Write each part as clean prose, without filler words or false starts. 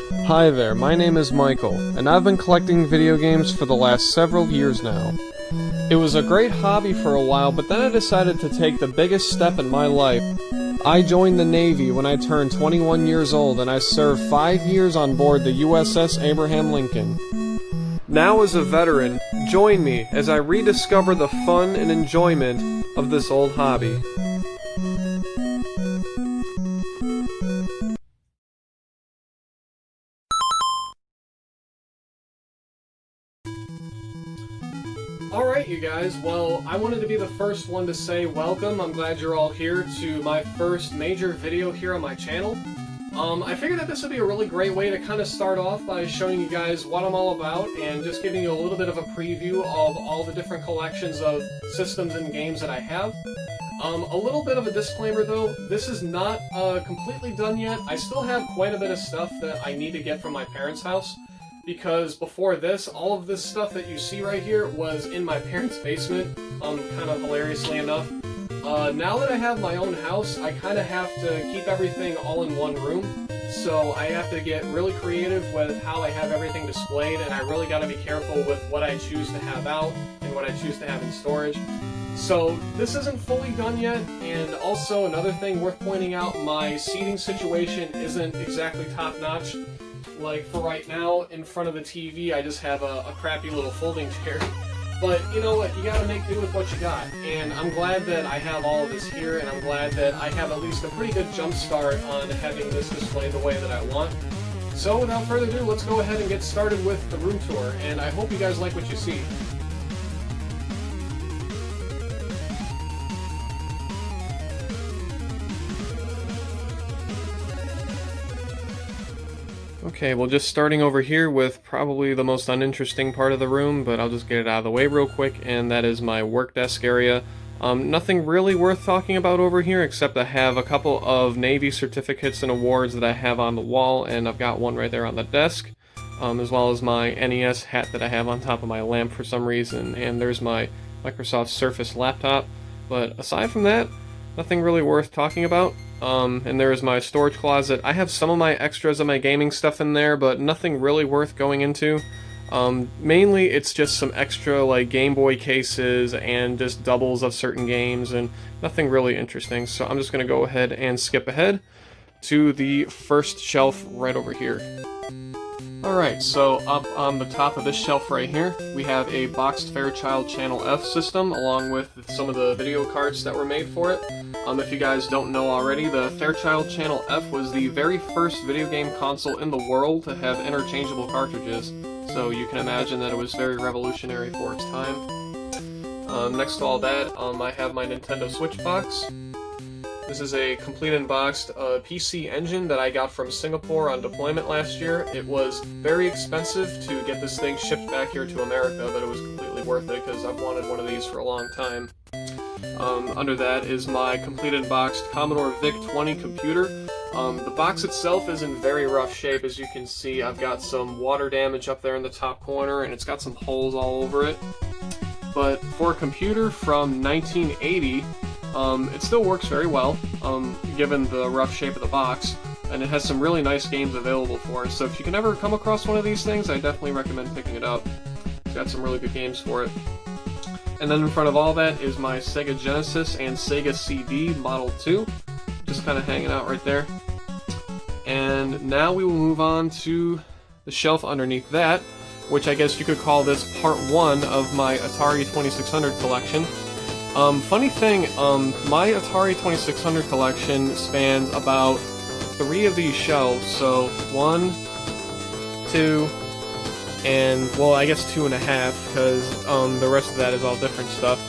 Hi there, my name is Michael, and I've been collecting video games for the last several years now. It was a great hobby for a while, but then I decided to take the biggest step in my life. I joined the Navy when I turned 21 years old, and I served 5 years on board the USS Abraham Lincoln. Now as a veteran, join me as I rediscover the fun and enjoyment of this old hobby. Alright you guys, well, I wanted to be the first one to say welcome. I'm glad you're all here to my first major video here on my channel. I figured that this would be a really great way to kind of start off by showing you guys what I'm all about and just giving you a little bit of a preview of all the different collections of systems and games that I have. A little bit of a disclaimer though, this is not completely done yet. I still have quite a bit of stuff that I need to get from my parents' house. Because before this, all of this stuff that you see right here was in my parents' basement, kind of hilariously enough. Now that I have my own house, I kind of have to keep everything all in one room, so I have to get really creative with how I have everything displayed, and I really got to be careful with what I choose to have out and what I choose to have in storage. So this isn't fully done yet, and also another thing worth pointing out, my seating situation isn't exactly top-notch. Like, for right now, in front of the TV, I just have a crappy little folding chair. But, you know what, you gotta make do with what you got. And I'm glad that I have all of this here, and I'm glad that I have at least a pretty good jump start on having this displayed the way that I want. So, without further ado, let's go ahead and get started with the room tour, and I hope you guys like what you see. Okay, well, just starting over here with probably the most uninteresting part of the room, but I'll just get it out of the way real quick, and that is my work desk area. Nothing really worth talking about over here, except I have a couple of Navy certificates and awards that I have on the wall, and I've got one right there on the desk, as well as my NES hat that I have on top of my lamp for some reason, and there's my Microsoft Surface laptop. But aside from that, nothing really worth talking about. And there's my storage closet. I have some of my extras of my gaming stuff in there, but nothing really worth going into. Mainly it's just some extra like Game Boy cases and just doubles of certain games and nothing really interesting. So I'm just going to go ahead and skip ahead to the first shelf right over here. Alright, so up on the top of this shelf right here, we have a boxed Fairchild Channel F system, along with some of the video carts that were made for it. If you guys don't know already, the Fairchild Channel F was the very first video game console in the world to have interchangeable cartridges, so you can imagine that it was very revolutionary for its time. Next to all that, I have my Nintendo Switch box. This is a complete unboxed PC engine that I got from Singapore on deployment last year. It was very expensive to get this thing shipped back here to America, but it was completely worth it because I've wanted one of these for a long time. Under that is my complete unboxed Commodore VIC-20 computer. The box itself is in very rough shape. As you can see, I've got some water damage up there in the top corner, and it's got some holes all over it. But for a computer from 1980, it still works very well, given the rough shape of the box, and it has some really nice games available for it, so if you can ever come across one of these things, I definitely recommend picking it up. It's got some really good games for it. And then in front of all that is my Sega Genesis and Sega CD Model 2, just kind of hanging out right there. And now we will move on to the shelf underneath that, which I guess you could call this part 1 of my Atari 2600 collection. Funny thing, my Atari 2600 collection spans about 3 of these shelves, so 1, 2, and, well, I guess 2.5, because the rest of that is all different stuff.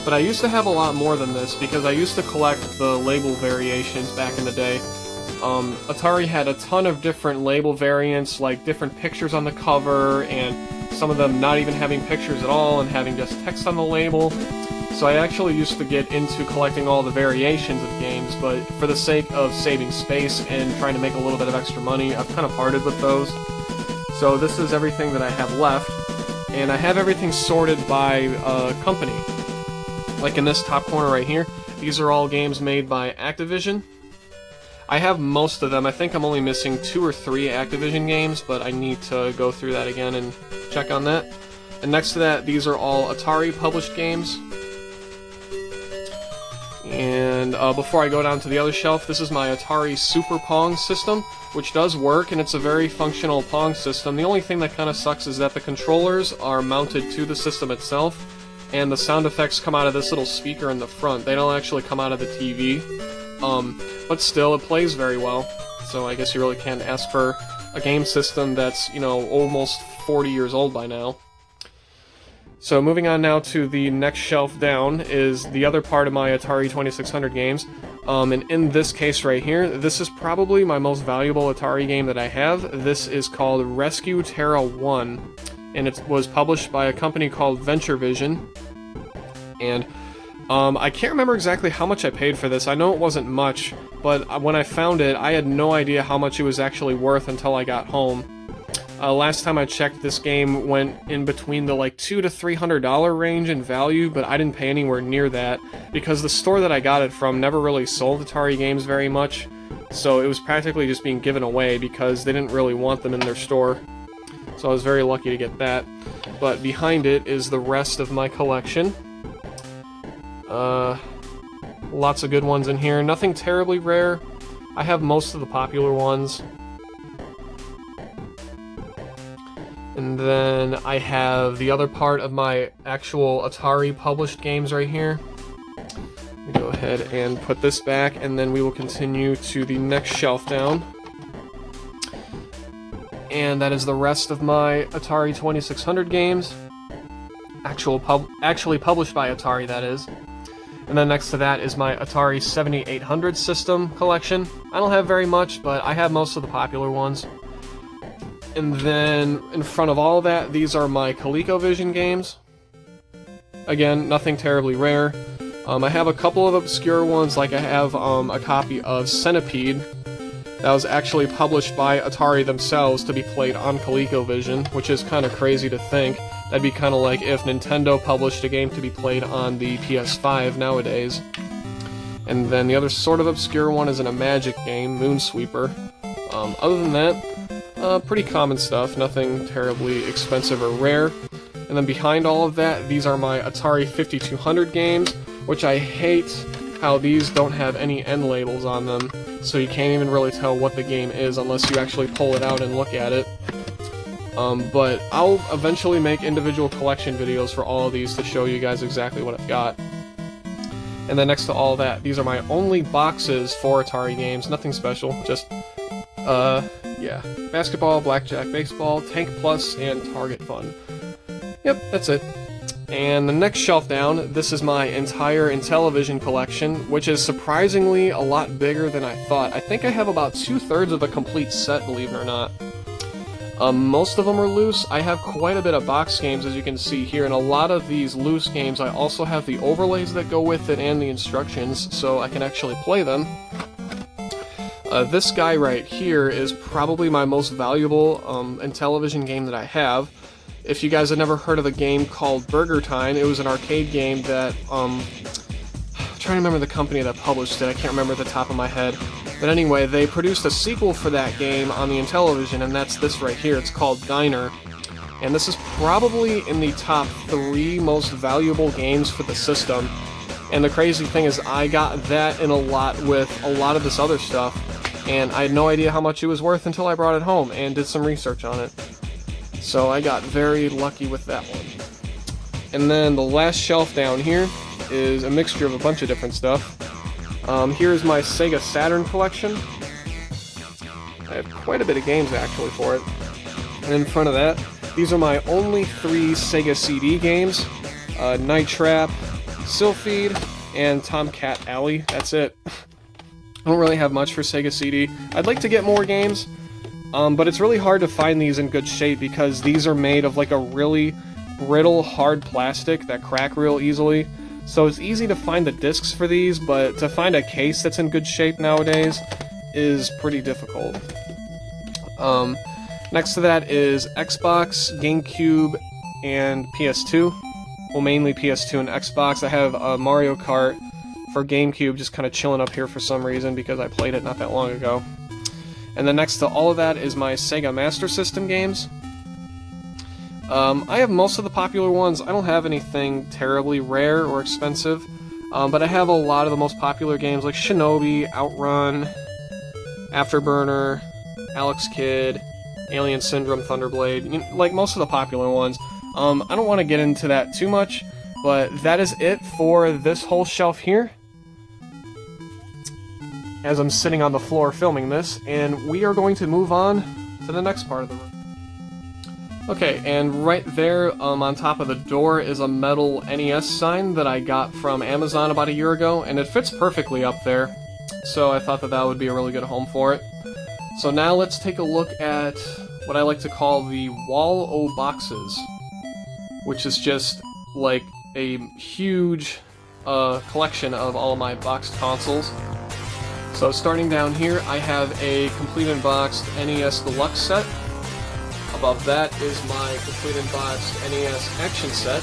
But I used to have a lot more than this, because I used to collect the label variations back in the day. Atari had a ton of different label variants, like different pictures on the cover, and some of them not even having pictures at all, and having just text on the label. So I actually used to get into collecting all the variations of games, but for the sake of saving space and trying to make a little bit of extra money, I've kind of parted with those. So this is everything that I have left, and I have everything sorted by company. Like in this top corner right here, these are all games made by Activision. I have most of them. I think I'm only missing 2 or 3 Activision games, but I need to go through that again and check on that. And next to that, these are all Atari published games. And before I go down to the other shelf, this is my Atari Super Pong system, which does work, and it's a very functional Pong system. The only thing that kind of sucks is that the controllers are mounted to the system itself, and the sound effects come out of this little speaker in the front. They don't actually come out of the TV. But still, it plays very well, so I guess you really can't ask for a game system that's, you know, almost 40 years old by now. So moving on now to the next shelf down is the other part of my Atari 2600 games, and in this case right here, this is probably my most valuable Atari game that I have. This is called Rescue Terra 1, and it was published by a company called Venture Vision, and I can't remember exactly how much I paid for this. I know it wasn't much, but when I found it, I had no idea how much it was actually worth until I got home. Last time I checked, this game went in between the like $200 to $300 range in value, but I didn't pay anywhere near that, because the store that I got it from never really sold Atari games very much, so it was practically just being given away because they didn't really want them in their store. So I was very lucky to get that. But behind it is the rest of my collection. Lots of good ones in here. Nothing terribly rare. I have most of the popular ones. And then I have the other part of my actual Atari published games right here. Let me go ahead and put this back, and then we will continue to the next shelf down. And that is the rest of my Atari 2600 games. Actually published by Atari, that is. And then next to that is my Atari 7800 system collection. I don't have very much, but I have most of the popular ones. And then in front of all of that, these are my ColecoVision games. Again, nothing terribly rare. I have a couple of obscure ones, like I have a copy of Centipede that was actually published by Atari themselves to be played on ColecoVision, which is kind of crazy to think. That'd be kind of like if Nintendo published a game to be played on the PS5 nowadays. And then the other sort of obscure one is in a Magic game, Moonsweeper. Other than that, pretty common stuff, nothing terribly expensive or rare. And then behind all of that, these are my Atari 5200 games, which I hate how these don't have any end labels on them, so you can't even really tell what the game is unless you actually pull it out and look at it. But I'll eventually make individual collection videos for all of these to show you guys exactly what I've got. And then next to all that, these are my only boxes for Atari games, nothing special, just, yeah, basketball, blackjack, baseball, Tank Plus, and Target Fun. Yep, that's it. And the next shelf down, this is my entire Intellivision collection, which is surprisingly a lot bigger than I thought. I think I have about 2/3 of a complete set, believe it or not. Most of them are loose. I have quite a bit of box games, as you can see here, and a lot of these loose games I also have the overlays that go with it and the instructions, so I can actually play them. This guy right here is probably my most valuable Intellivision game that I have. If you guys have never heard of a game called Burger Time, it was an arcade game that, I'm trying to remember the company that published it, I can't remember at the top of my head. But anyway, they produced a sequel for that game on the Intellivision, and that's this right here. It's called Diner. And this is probably in the top 3 most valuable games for the system. And the crazy thing is, I got that in a lot with a lot of this other stuff, and I had no idea how much it was worth until I brought it home and did some research on it. So I got very lucky with that one. And then the last shelf down here is a mixture of a bunch of different stuff. Here's my Sega Saturn collection. I have quite a bit of games actually for it. And in front of that, these are my only 3 Sega CD games. Night Trap, Sylphied, and Tomcat Alley. That's it. I don't really have much for Sega CD. I'd like to get more games, but it's really hard to find these in good shape because these are made of like a really brittle, hard plastic that crack real easily. So it's easy to find the discs for these, but to find a case that's in good shape nowadays is pretty difficult. Next to that is Xbox, GameCube, and PS2. Well, mainly PS2 and Xbox. I have Mario Kart for GameCube, just kind of chilling up here for some reason because I played it not that long ago. And then next to all of that is my Sega Master System games. I have most of the popular ones. I don't have anything terribly rare or expensive, but I have a lot of the most popular games like Shinobi, Outrun, Afterburner, Alex Kidd, Alien Syndrome, Thunderblade, like most of the popular ones. I don't want to get into that too much, but that is it for this whole shelf here, as I'm sitting on the floor filming this, and we are going to move on to the next part of the room. Okay, and right there on top of the door is a metal NES sign that I got from Amazon about a year ago, and it fits perfectly up there, so I thought that that would be a really good home for it. So now let's take a look at what I like to call the Wall o' Boxes, which is just like a huge collection of all of my boxed consoles. So starting down here, I have a complete and boxed NES Deluxe set. Above that is my complete and boxed NES Action set.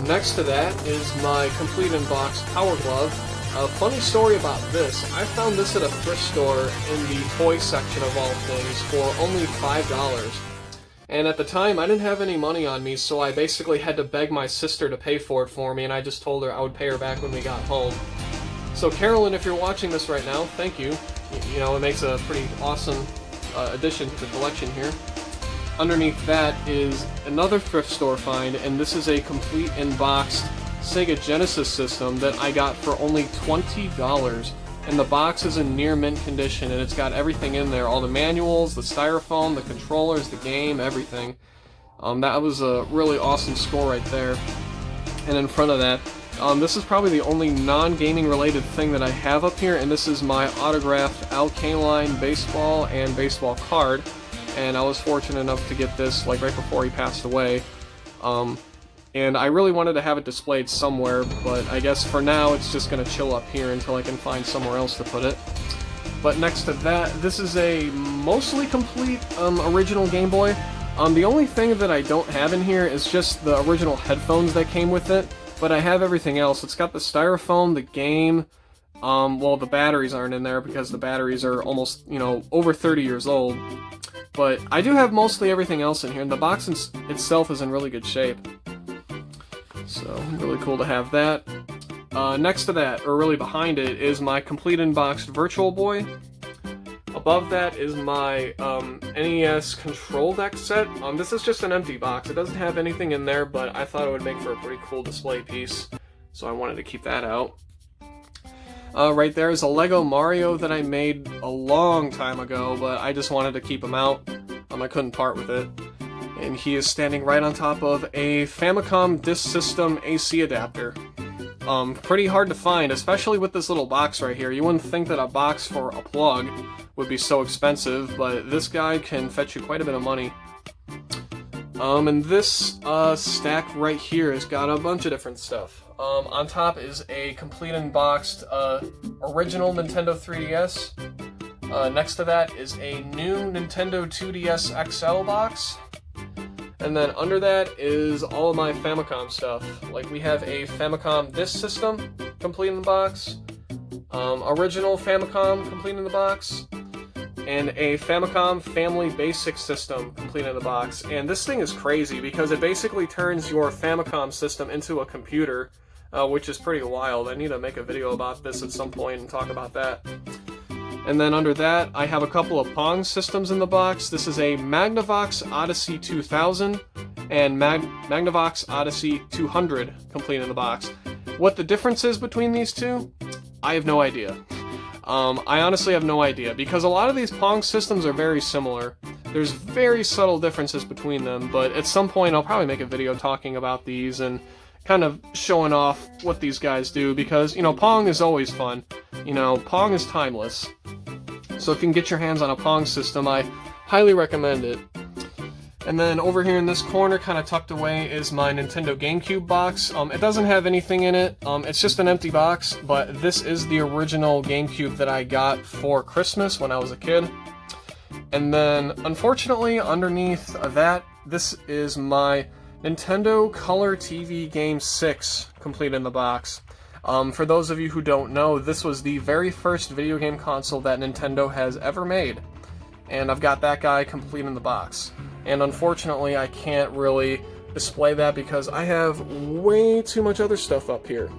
Next to that is my complete and boxed Power Glove. A funny story about this, I found this at a thrift store in the toy section of all things for only $5. And at the time, I didn't have any money on me, so I basically had to beg my sister to pay for it for me, and I just told her I would pay her back when we got home. So Carolyn, if you're watching this right now, thank you. You know, it makes a pretty awesome addition to the collection here. Underneath that is another thrift store find, and this is a complete and boxed Sega Genesis system that I got for only $20. And the box is in near mint condition, and it's got everything in there. All the manuals, the styrofoam, the controllers, the game, everything. That was a really awesome score right there. And in front of that, this is probably the only non-gaming related thing that I have up here, and this is my autographed Al Kaline baseball and baseball card. And I was fortunate enough to get this like right before he passed away. And I really wanted to have it displayed somewhere, but I guess for now it's just going to chill up here until I can find somewhere else to put it. But next to that, this is a mostly complete original Game Boy. The only thing that I don't have in here is just the original headphones that came with it, but I have everything else. It's got the styrofoam, the game, well, the batteries aren't in there because the batteries are almost, you know, over 30 years old. But I do have mostly everything else in here, and the box itself is in really good shape. So, really cool to have that. Next to that, or really behind it, is my complete and boxed Virtual Boy. Above that is my NES Control Deck set. This is just an empty box. It doesn't have anything in there, but I thought it would make for a pretty cool display piece, so I wanted to keep that out. Right there is a Lego Mario that I made a long time ago, but I just wanted to keep him out. I couldn't part with it. And he is standing right on top of a Famicom Disk System AC adapter. Pretty hard to find, especially with this little box right here. You wouldn't think that a box for a plug would be so expensive, but this guy can fetch you quite a bit of money. And this stack right here has got a bunch of different stuff. On top is a complete and boxed original Nintendo 3DS. Next to that is a new Nintendo 2DS XL box. And then under that is all of my Famicom stuff. Like we have a Famicom Disk System, complete in the box, original Famicom, complete in the box, and a Famicom Family Basic System, complete in the box. And this thing is crazy because it basically turns your Famicom system into a computer, which is pretty wild. I need to make a video about this at some point and talk about that. And then under that, I have a couple of Pong systems in the box. This is a Magnavox Odyssey 2000 and Magnavox Odyssey 200 complete in the box. What the difference is between these two, I have no idea. I honestly have no idea, because a lot of these Pong systems are very similar. There's very subtle differences between them, but at some point I'll probably make a video talking about these and kind of showing off what these guys do, because, you know, Pong is always fun. You know, Pong is timeless. So if you can get your hands on a Pong system, I highly recommend it. And then over here in this corner, kind of tucked away, is my Nintendo GameCube box. It doesn't have anything in it. It's just an empty box, but this is the original GameCube that I got for Christmas when I was a kid. And then, unfortunately, underneath that, this is my Nintendo Color TV Game 6, complete in the box. For those of you who don't know, this was the very first video game console that Nintendo has ever made. And I've got that guy complete in the box. And unfortunately, I can't really display that because I have way too much other stuff up here.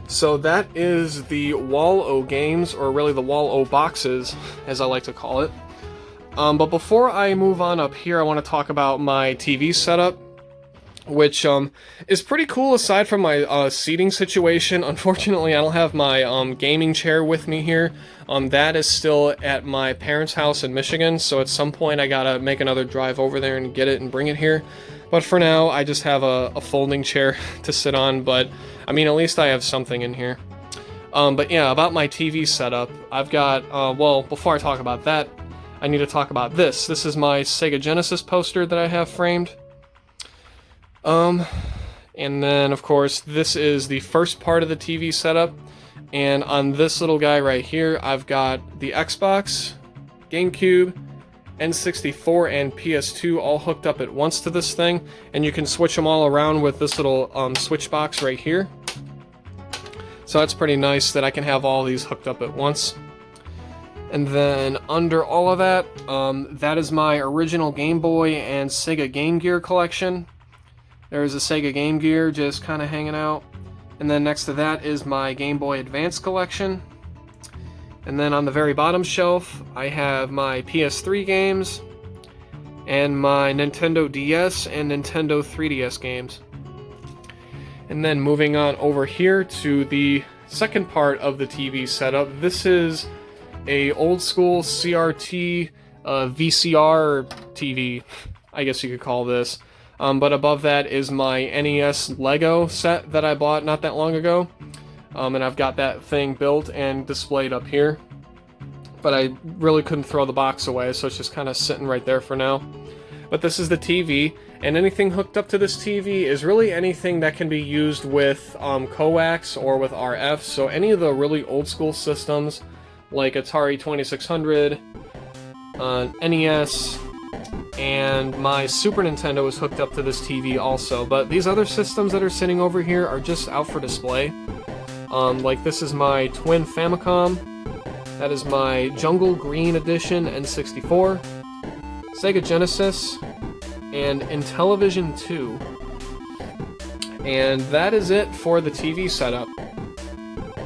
So that is the Wall-O games, or really the Wall-O boxes, as I like to call it. But before I move on up here, I want to talk about my TV setup, which is pretty cool aside from my seating situation. Unfortunately, I don't have my gaming chair with me here. That is still at my parents' house in Michigan, so at some point I gotta make another drive over there and get it and bring it here. But for now, I just have a folding chair to sit on, but I mean, at least I have something in here. But yeah, about my TV setup, I've got, well, before I talk about that, I need to talk about this. This is my Sega Genesis poster that I have framed. And then, of course, this is the first part of the TV setup, and on this little guy right here, I've got the Xbox, GameCube, N64, and PS2 all hooked up at once to this thing, and you can switch them all around with this little switch box right here. So that's pretty nice that I can have all these hooked up at once. And then under all of that, that is my original Game Boy and Sega Game Gear collection. There's a Sega Game Gear just kind of hanging out. And then next to that is my Game Boy Advance collection. And then on the very bottom shelf, I have my PS3 games and my Nintendo DS and Nintendo 3DS games. And then moving on over here to the second part of the TV setup, this is a old school CRT VCR TV, I guess you could call this. But above that is my NES Lego set that I bought not that long ago. And I've got that thing built and displayed up here. But I really couldn't throw the box away, so it's just kind of sitting right there for now. But this is the TV, and anything hooked up to this TV is really anything that can be used with coax or with RF. So any of the really old school systems, like Atari 2600, NES, and my Super Nintendo is hooked up to this TV also. But these other systems that are sitting over here are just out for display. Like this is my twin Famicom, that is my Jungle Green Edition N64, Sega Genesis, and Intellivision 2. And that is it for the TV setup.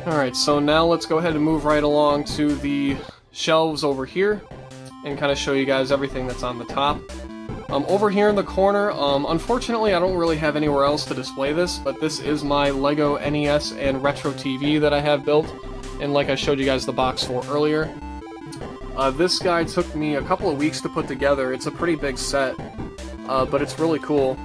Alright, so now let's go ahead and move right along to the shelves over here and kind of show you guys everything that's on the top. Over here in the corner, unfortunately I don't really have anywhere else to display this, but this is my Lego NES and Retro TV that I have built, and like I showed you guys the box for earlier. This guy took me a couple of weeks to put together. It's a pretty big set, but it's really cool.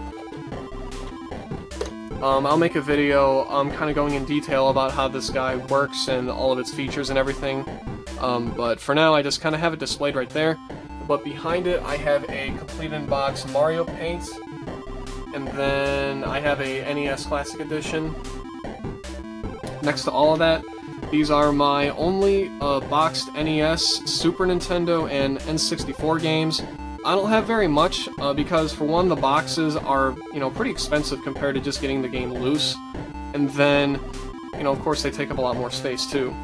I'll make a video kind of going in detail about how this guy works and all of its features and everything. But for now, I just kind of have it displayed right there. But behind it, I have a complete in-box Mario Paint, and then I have a NES Classic Edition. Next to all of that, these are my only boxed NES, Super Nintendo, and N64 games. I don't have very much, because for one, the boxes are, pretty expensive compared to just getting the game loose. And then, of course, they take up a lot more space too.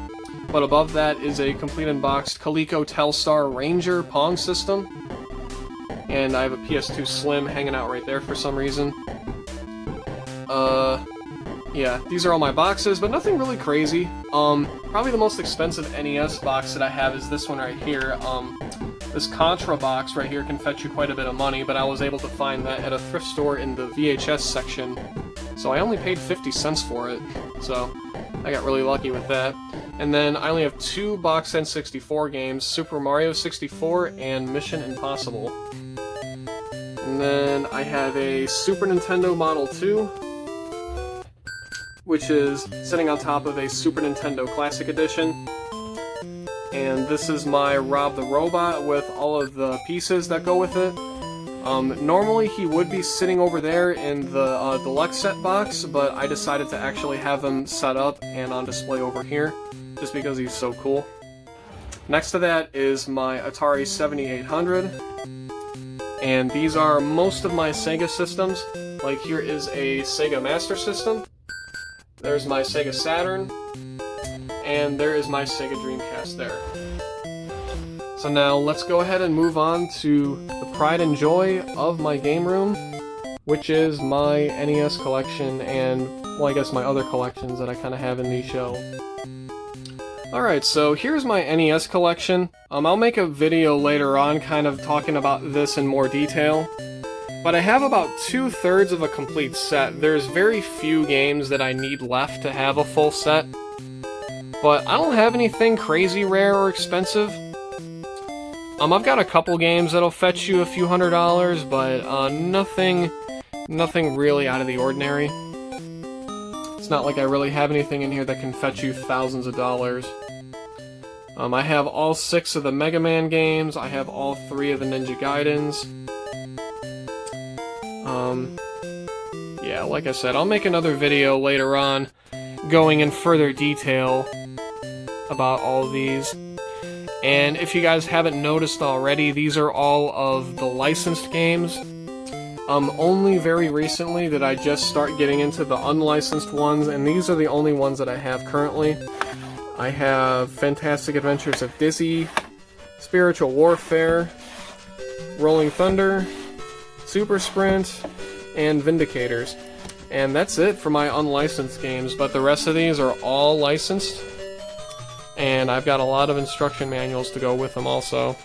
But above that is a complete unboxed Coleco Telstar Ranger Pong system. And I have a PS2 Slim hanging out right there for some reason. Yeah, these are all my boxes, but nothing really crazy. Probably the most expensive NES box that I have is this one right here. This Contra box right here can fetch you quite a bit of money, but I was able to find that at a thrift store in the VHS section. So I only paid 50 cents for it, so I got really lucky with that. And then I only have two boxed N64 games, Super Mario 64 and Mission Impossible. And then I have a Super Nintendo Model 2, which is sitting on top of a Super Nintendo Classic Edition. And this is my Rob the Robot with all of the pieces that go with it. Normally he would be sitting over there in the deluxe set box, but I decided to actually have him set up and on display over here, just because he's so cool. Next to that is my Atari 7800, and these are most of my Sega systems. Like here is a Sega Master System. There's my Sega Saturn, and there is my Sega Dreamcast there. So now let's go ahead and move on to the pride and joy of my game room, which is my NES collection and, well, I guess my other collections that I kind of have in these shelves. Alright, so here's my NES collection. I'll make a video later on kind of talking about this in more detail. But I have about 2/3 of a complete set. There's very few games that I need left to have a full set. But I don't have anything crazy rare or expensive. I've got a couple games that'll fetch you a few $100s, but nothing really out of the ordinary. It's not like I really have anything in here that can fetch you thousands of dollars. I have all 6 of the Mega Man games. I have all 3 of the Ninja Gaidens. Yeah, like I said, I'll make another video later on going in further detail about all these. And if you guys haven't noticed already, these are all of the licensed games. Only very recently did I just start getting into the unlicensed ones, and these are the only ones that I have currently. I have Fantastic Adventures of Dizzy, Spiritual Warfare, Rolling Thunder, Super Sprint, and Vindicators. And that's it for my unlicensed games, but the rest of these are all licensed. And I've got a lot of instruction manuals to go with them also.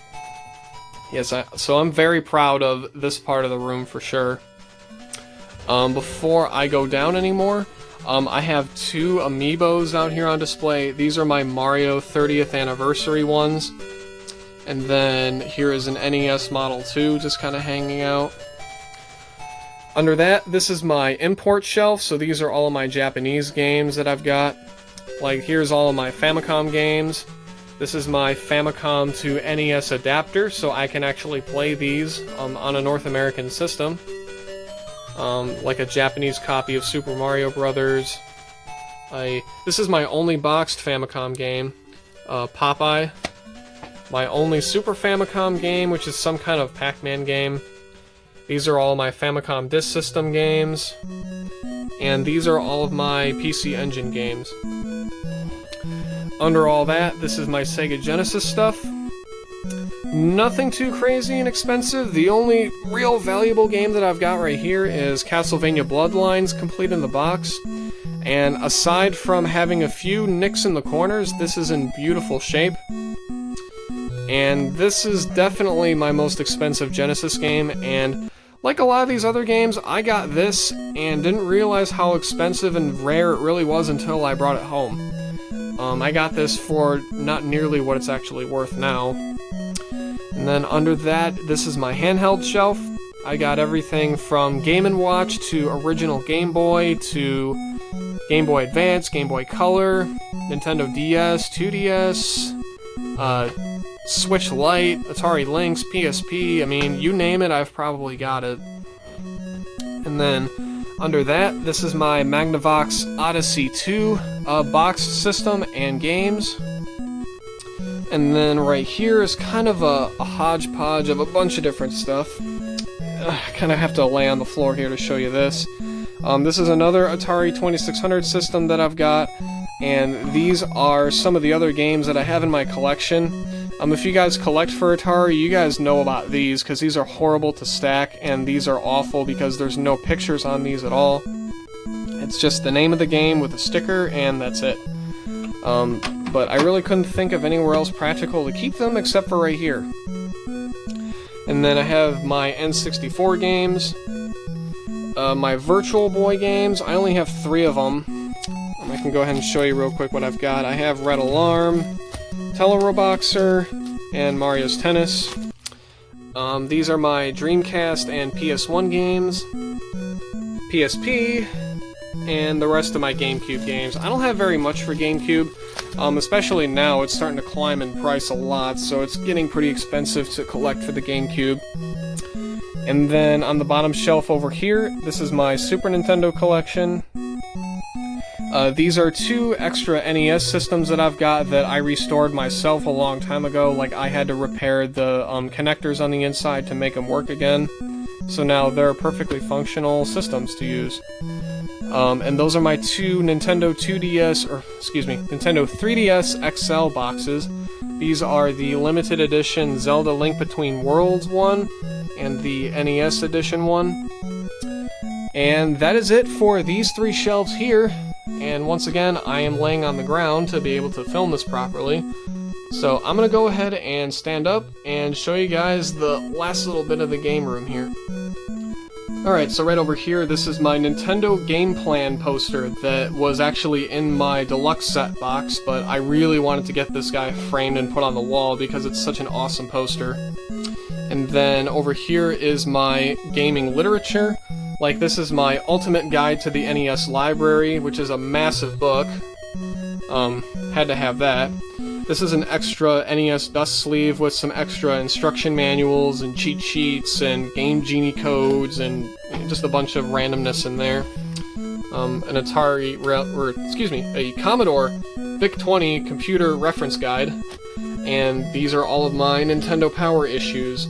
Yes, so I'm very proud of this part of the room for sure. Before I go down anymore, I have 2 amiibos out here on display. These are my Mario 30th anniversary ones. And then here is an NES Model 2 just kind of hanging out. Under that, this is my import shelf, so these are all of my Japanese games that I've got. Like, here's all of my Famicom games. This is my Famicom to NES adapter, so I can actually play these on a North American system. Like a Japanese copy of Super Mario Brothers. This is my only boxed Famicom game, Popeye. My only Super Famicom game, which is some kind of Pac-Man game. These are all my Famicom Disk System games. And these are all of my PC Engine games. Under all that, this is my Sega Genesis stuff. Nothing too crazy and expensive. The only real valuable game that I've got right here is Castlevania Bloodlines, complete in the box. And aside from having a few nicks in the corners, this is in beautiful shape. And this is definitely my most expensive Genesis game, and like a lot of these other games, I got this and didn't realize how expensive and rare it really was until I brought it home. I got this for not nearly what it's actually worth now. And then under that, this is my handheld shelf. I got everything from Game & Watch to original Game Boy to Game Boy Advance, Game Boy Color, Nintendo DS, 2DS, Switch Lite, Atari Lynx, PSP, I mean, you name it, I've probably got it. And then, under that, this is my Magnavox Odyssey 2 box system and games. And then right here is kind of a hodgepodge of a bunch of different stuff. I kind of have to lay on the floor here to show you this. This is another Atari 2600 system that I've got, and these are some of the other games that I have in my collection. If you guys collect for Atari, you guys know about these, because these are horrible to stack, and these are awful because there's no pictures on these at all. It's just the name of the game with a sticker, and that's it. But I really couldn't think of anywhere else practical to keep them except for right here. And then I have my N64 games, my Virtual Boy games. I only have 3 of them. I can go ahead and show you real quick what I've got. I have Red Alarm, Teleroboxer, and Mario's Tennis. These are my Dreamcast and PS1 games, PSP, and the rest of my GameCube games. I don't have very much for GameCube, especially now. It's starting to climb in price a lot, so it's getting pretty expensive to collect for the GameCube. And then on the bottom shelf over here, this is my Super Nintendo collection. These are 2 extra NES systems that I've got that I restored myself a long time ago. Like, I had to repair the connectors on the inside to make them work again. So now they're perfectly functional systems to use. And those are my two Nintendo 2DS, or excuse me, Nintendo 3DS XL boxes. These are the limited edition Zelda Link Between Worlds one and the NES edition one. And that is it for these three shelves here. And once again, I am laying on the ground to be able to film this properly. So I'm gonna go ahead and stand up and show you guys the last little bit of the game room here. Alright, so right over here, this is my Nintendo Game Plan poster that was actually in my deluxe set box, but I really wanted to get this guy framed and put on the wall because it's such an awesome poster. And then over here is my gaming literature. Like, this is my ultimate guide to the NES library, which is a massive book. Had to have that. This is an extra NES dust sleeve with some extra instruction manuals and cheat sheets and Game Genie codes and just a bunch of randomness in there. An Atari, a Commodore VIC-20 computer reference guide. And these are all of my Nintendo Power issues.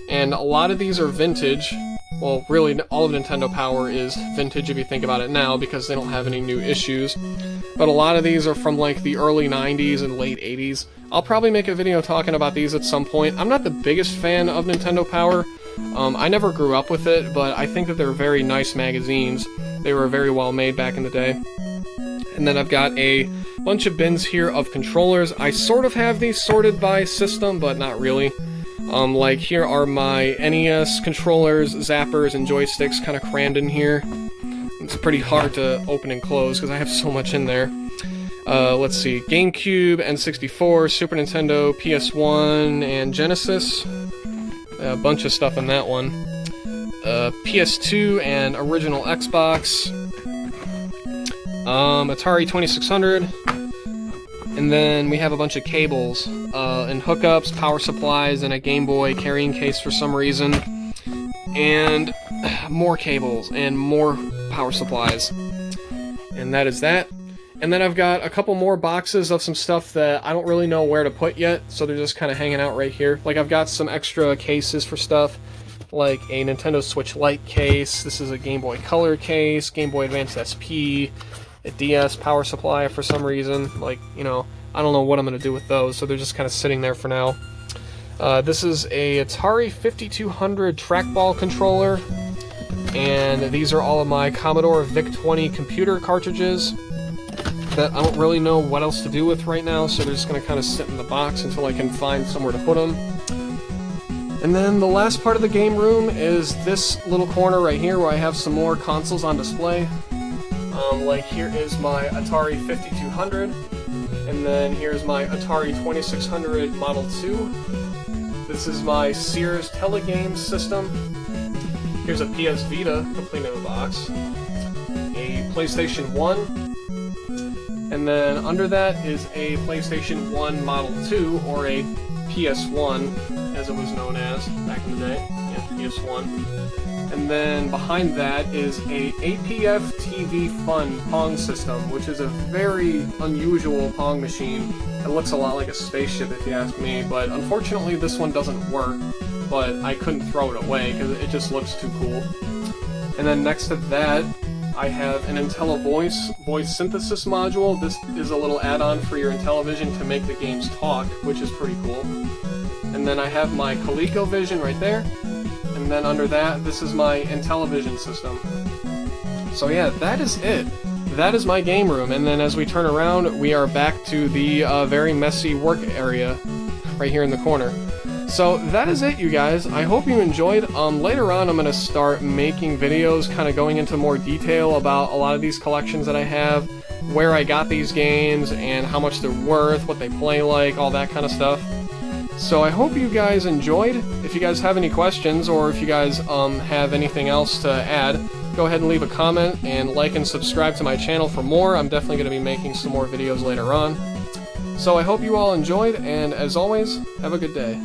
And a lot of these are vintage. Well, really, all of Nintendo Power is vintage if you think about it now, because they don't have any new issues. But a lot of these are from, like, the early 90s and late 80s. I'll probably make a video talking about these at some point. I'm not the biggest fan of Nintendo Power. I never grew up with it, but I think that they're very nice magazines. They were very well made back in the day. And then I've got a bunch of bins here of controllers. I sort of have these sorted by system, but not really. Like, here are my NES controllers, zappers, and joysticks kind of crammed in here. It's pretty hard to open and close because I have so much in there. Let's see, GameCube, N64, Super Nintendo, PS1, and Genesis. A bunch of stuff in that one. PS2 and original Xbox. Atari 2600. And then we have a bunch of cables and hookups, power supplies, and a Game Boy carrying case for some reason. And more cables and more power supplies. And that is that. And then I've got a couple more boxes of some stuff that I don't really know where to put yet, so they're just kind of hanging out right here. Like, I've got some extra cases for stuff, like a Nintendo Switch Lite case. This is a Game Boy Color case, Game Boy Advance SP, a DS power supply for some reason. Like, you know, I don't know what I'm going to do with those, so they're just kind of sitting there for now. This is a Atari 5200 trackball controller, and these are all of my Commodore VIC-20 computer cartridges that I don't really know what else to do with right now, so they're just going to kind of sit in the box until I can find somewhere to put them. And then the last part of the game room is this little corner right here where I have some more consoles on display. Like, here is my Atari 5200, and then here's my Atari 2600 Model 2. This is my Sears Telegames system. Here's a PS Vita, complete in a box. A PlayStation 1. And then under that is a PlayStation 1 Model 2, or a PS1, as it was known as back in the day. Yeah, PS1. And then behind that is a APF TV Fun Pong system, which is a very unusual Pong machine. It looks a lot like a spaceship if you ask me, but unfortunately this one doesn't work, but I couldn't throw it away because it just looks too cool. And then next to that, I have an IntelliVoice voice synthesis module. This is a little add-on for your Intellivision to make the games talk, which is pretty cool. And then I have my ColecoVision right there. And then under that, this is my Intellivision system. So yeah, that is it. That is my game room, and then as we turn around, we are back to the very messy work area right here in the corner. So that is it, you guys. I hope you enjoyed. Later on, I'm going to start making videos kind of going into more detail about a lot of these collections that I have, where I got these games, and how much they're worth, what they play like, all that kind of stuff. So I hope you guys enjoyed. If you guys have any questions, or if you guys have anything else to add, go ahead and leave a comment, and like and subscribe to my channel for more. I'm definitely going to be making some more videos later on. So I hope you all enjoyed, and as always, have a good day.